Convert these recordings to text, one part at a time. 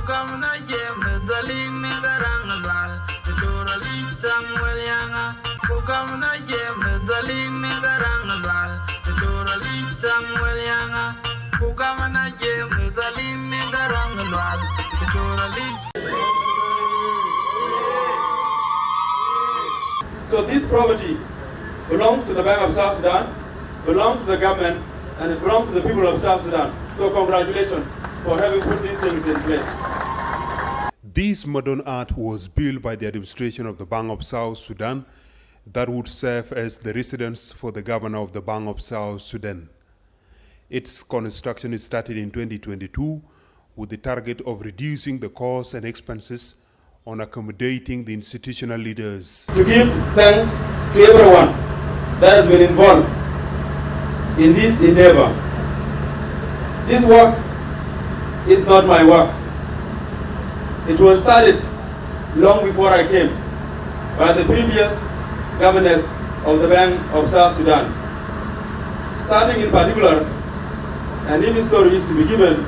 So this property belongs to the Bank of South Sudan, belongs to the government, and it belongs to the people of South Sudan. So congratulations for having put these things in place. This modern art was built by the administration of the Bank of South Sudan that would serve as the residence for the governor of the Bank of South Sudan. Its construction started in 2022 with the target of reducing the costs and expenses on accommodating the institutional leaders. To give thanks to everyone that has been involved in this endeavor. This work is not my work. It was started long before I came by the previous governors of the Bank of South Sudan. Starting in particular, an even story is to be given,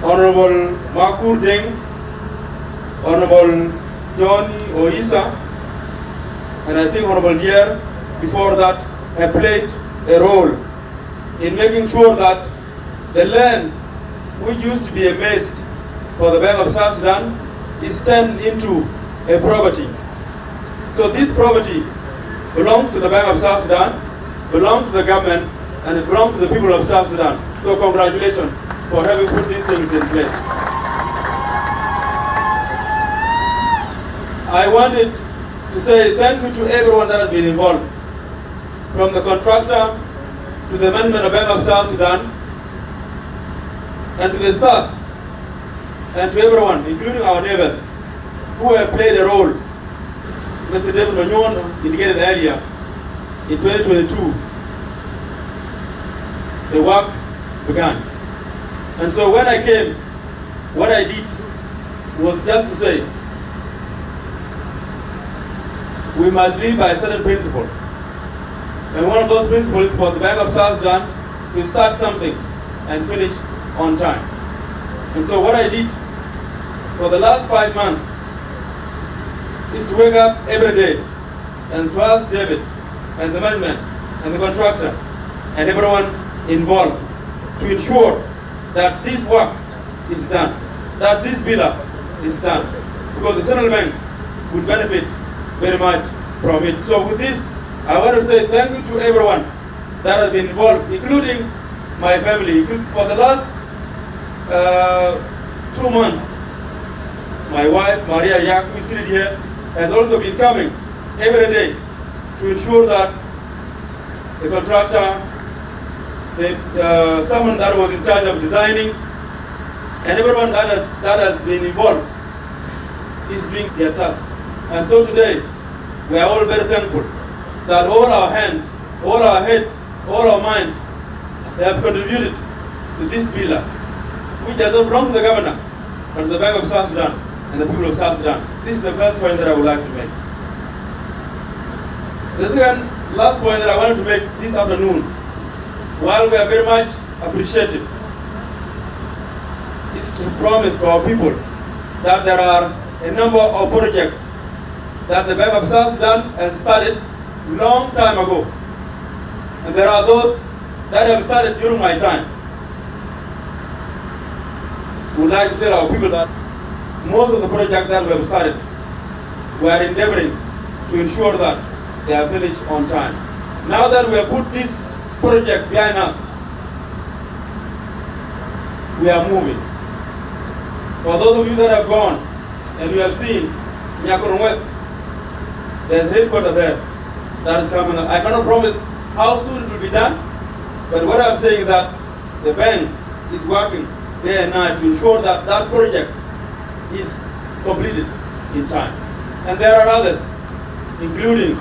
Honorable Makur Deng, Honorable Johnny Oisa, and I think Honorable Dier before that have played a role in making sure that the land which used to be a mist for the Bank of South Sudan is turned into a property. So this property belongs to the Bank of South Sudan, belongs to the government, and it belongs to the people of South Sudan. So congratulations for having put these things in place. I wanted to say thank you to everyone that has been involved, from the contractor to the management of Bank of South Sudan, and to the staff, and to everyone, including our neighbors, who have played a role. Mr. David Manyon indicated earlier, in 2022, the work began. And so when I came, what I did was just to say, we must live by certain principles. And one of those principles is for the Bank of South Sudan to start something and finish on time. And so what I did for the last 5 months is to wake up every day and to ask David and the management and the contractor and everyone involved to ensure that this work is done, that this pillar is done, because the central bank would benefit very much from it. So with this, I want to say thank you to everyone that has been involved, including my family. For the last 2 months, my wife, Maria Yak, who is seated here, has also been coming every day to ensure that the contractor, someone that was in charge of designing, and everyone that has been involved is doing their task. And so today, we are all very thankful that all our hands, all our heads, all our minds, they have contributed to this pillar, which does not belong to the governor, but to the Bank of South Sudan and the people of South Sudan. This is the first point that I would like to make. The second, last point that I wanted to make this afternoon, while we are very much appreciative, is to promise to our people that there are a number of projects that the Bank of South Sudan has started long time ago. And there are those that have started during my time. We would like to tell our people that most of the projects that we have started, we are endeavoring to ensure that they are finished on time. Now that we have put this project behind us, we are moving. For those of you that have gone and you have seen Nyakurun West, there's a headquarters there that is coming up. I cannot promise how soon it will be done, but what I'm saying is that the bank is working day and night to ensure that that project is completed in time. And there are others, including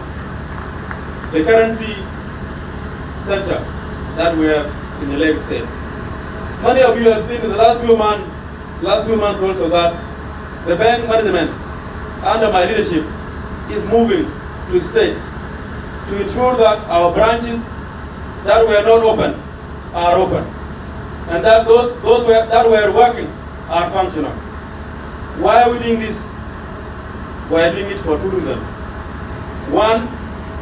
the currency center that we have in the Lake State. Many of you have seen in the last few months also that the bank management under my leadership is moving to states to ensure that our branches that were not open are open, and that those that were working are functional. Why are we doing this? We are doing it for two reasons. One,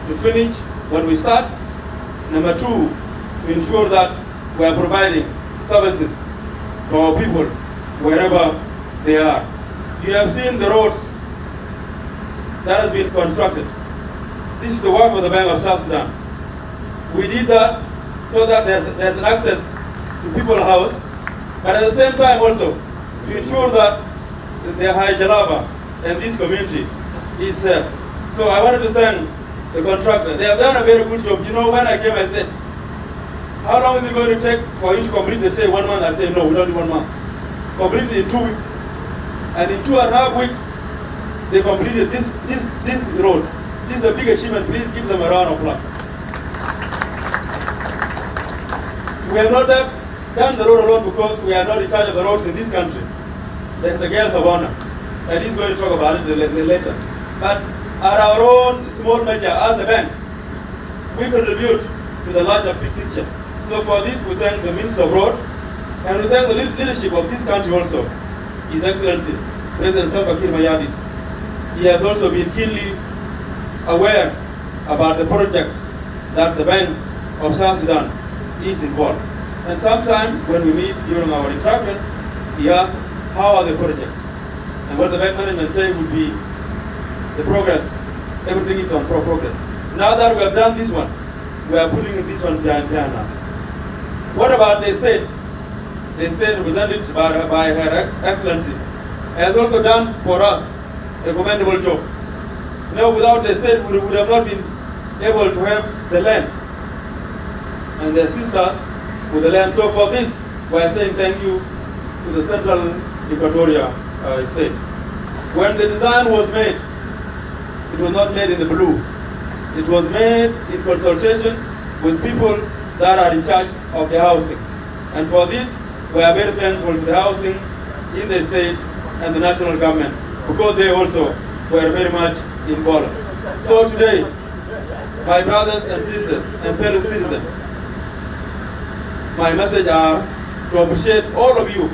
to finish what we start. Number two, to ensure that we are providing services to our people wherever they are. You have seen the roads that has been constructed. This is the work of the Bank of South Sudan. We did that so that there's an access to people's house, but at the same time also to ensure that the High Jalaba and this community is safe. So I wanted to thank the contractor. They have done a very good job. You know, when I came, I said, how long is it going to take for you to complete? They say 1 month. I say, no, we don't do 1 month. Complete it in 2 weeks. And in 2.5 weeks, they completed this road. This is a big achievement. Please give them a round of applause. We have not done the road alone because we are not in charge of the roads in this country. There's a Girls of Honor, and he's going to talk about it later. But at our own small measure as a bank, we contribute to the larger big picture. So for this, we thank the Minister of Road, and we thank the leadership of this country also, His Excellency, President Salva Kiir Mayardit. He has also been keenly aware about the projects that the Bank of South Sudan is involved. And sometimes when we meet during our interaction, he asks, how are the projects? And what the bank management say would be the progress. Everything is on progress. Now that we have done this one, we are putting this one behind us. What about the state? The state represented by Her Excellency has also done for us a commendable job. Now without the state, we would have not been able to have the land and they assist us with the land. So for this, we are saying thank you to the Central Equatoria State. When the design was made, it was not made in the blue. It was made in consultation with people that are in charge of the housing. And for this, we are very thankful to the housing in the state and the national government because they also were very much involved. So today, my brothers and sisters and fellow citizens, my message are to appreciate all of you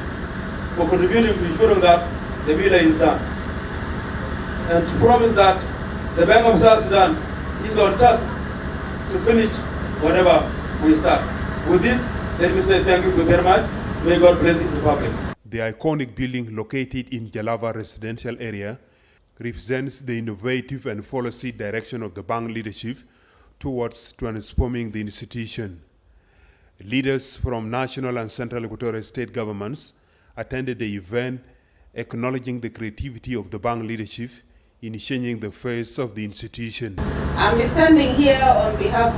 for contributing to ensuring that the villa is done. And to promise that the Bank of South Sudan is on task to finish whatever we start. With this, let me say thank you very much. May God bless this republic. The iconic building located in Jalava residential area represents the innovative and policy direction of the bank leadership towards transforming the institution. Leaders from national and central Equatorial state governments attended the event, acknowledging the creativity of the bank leadership in changing the face of the institution. I'm standing here on behalf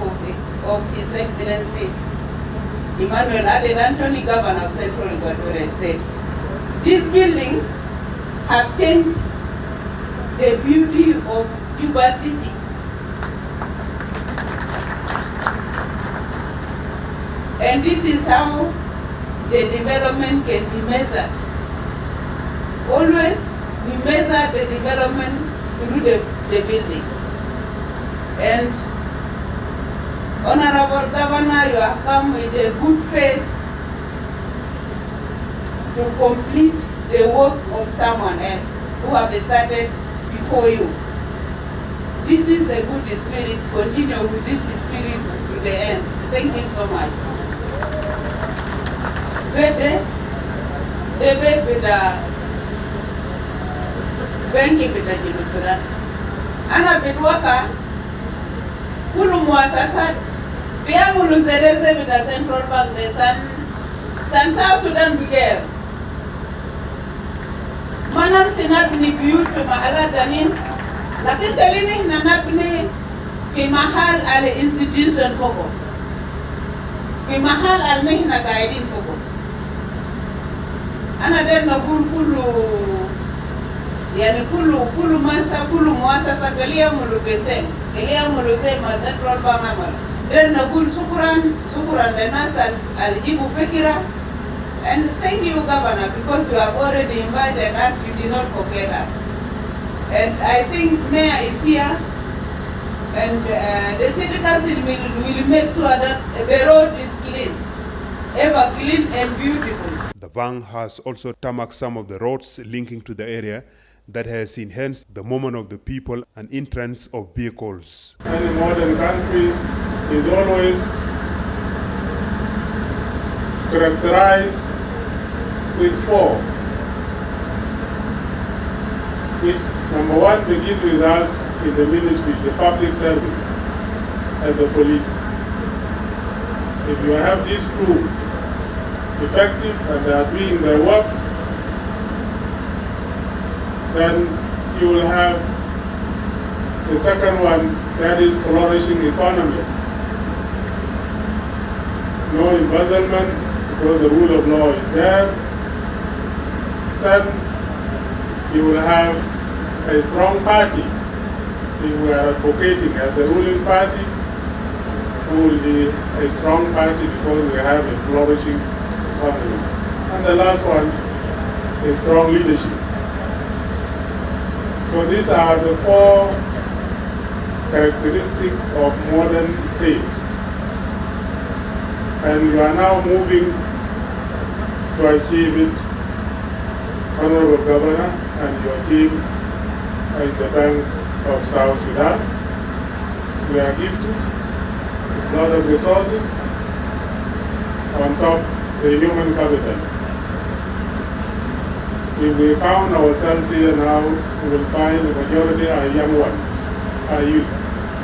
of His Excellency Emmanuel Aden Anthony, Governor of Central Equatorial State. This building have changed the beauty of Juba City. And this is how the development can be measured. Always we measure the development through the buildings. And Honorable Governor, you have come with a good faith to complete the work of someone else who have started before you. This is a good spirit. Continue with this spirit to the end. Thank you so much. Benki bida Juba Sudan. Ana bidwaka kulu muasasat biamulu zereze bida Central Bank de San South Sudan bigere. Manam sinabni biyut fi mahala tanin, lakini kalini nanabni fi mahal al institution foko. Fi mahal al nihna guiding foko. Ana der nagul kulu masa kulu muasasa galia mulu besen galia mulu zema Central Bank amal der nagul sukuran lenasa alijibu fikira. And thank you, Governor, because you have already invited us, you did not forget us. And I think Mayor is here, and the City Council will make sure that the road is clean, ever clean and beautiful. The Bang has also tarmacked some of the roads linking to the area that has enhanced the movement of the people and entrance of vehicles. Any modern country is always characterized with four, which number one begins with us in the ministry, the public service and the police. If you have these two effective and they are doing their work, then you will have the second one, that is flourishing economy. No embezzlement because the rule of law is there. Then you will have a strong party. If we are advocating as a ruling party, we will be a strong party because we have a flourishing economy. And the last one is strong leadership. So these are the four characteristics of modern states. And we are now moving to achieve it, Honorable Governor and your team in the Bank of South Sudan. We are gifted with a lot of resources, on top the human capital. If we count ourselves here now, we will find the majority are young ones, are youth.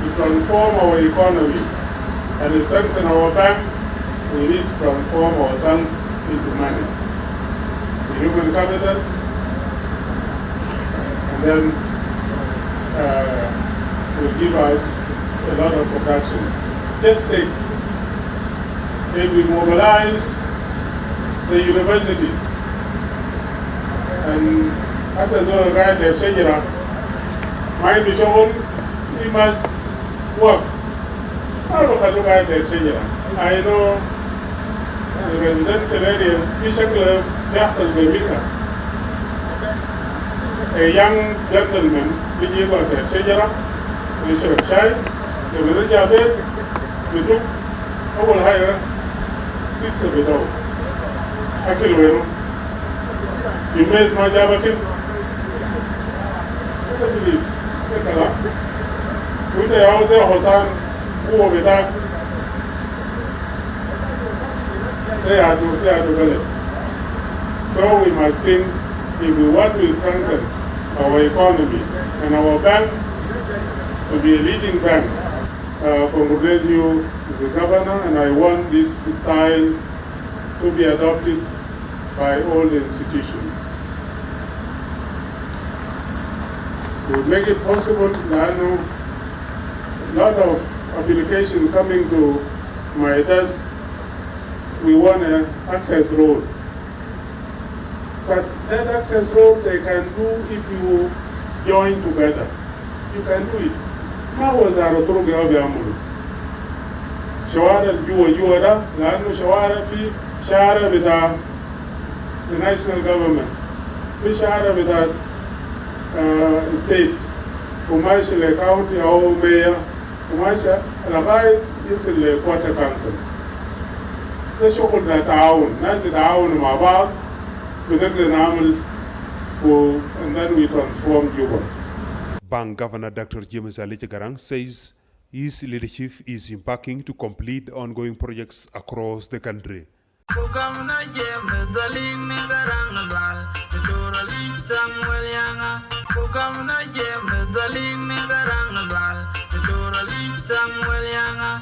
To transform our economy and strengthen our bank, we need to transform ourselves into money. The human capital, and then will give us a lot of production. Just take, if we mobilize the universities, and after the guy that said, mind is all, we must work. I don't have to guy that said, I know the residential areas, especially Jassel Bevisa, a young gentleman, which you got that said, we should have child, the Village bed, we took our higher sister without. I kill you. You may my job again. I don't believe. With the house there, Hosan, who over that, they are to build it. So we must think, if we want to strengthen our economy and our bank to be a leading bank, congratulate you as the governor, and I want this style to be adopted by all the institutions. To make it possible, I know a lot of applications coming to my desk. We want an access road. But that access road they can do if you join together. You can do it. ما هو زارو طرق يا بيعملوا شوارع جوا ده لأنه شوارع في شارع بتاع the national government في شارع بتاع state وماشي لكاونتي أو مية وماشي لغاية يصل لكوارتر كانسل. ده شغل ده تعاون، ناس يتعاونوا مع بعض بنقدر نعمل and then we transform Juba. Bang Governor Dr. James Alice Garang says his leadership is embarking to complete the ongoing projects across the country. Samuel Yanga,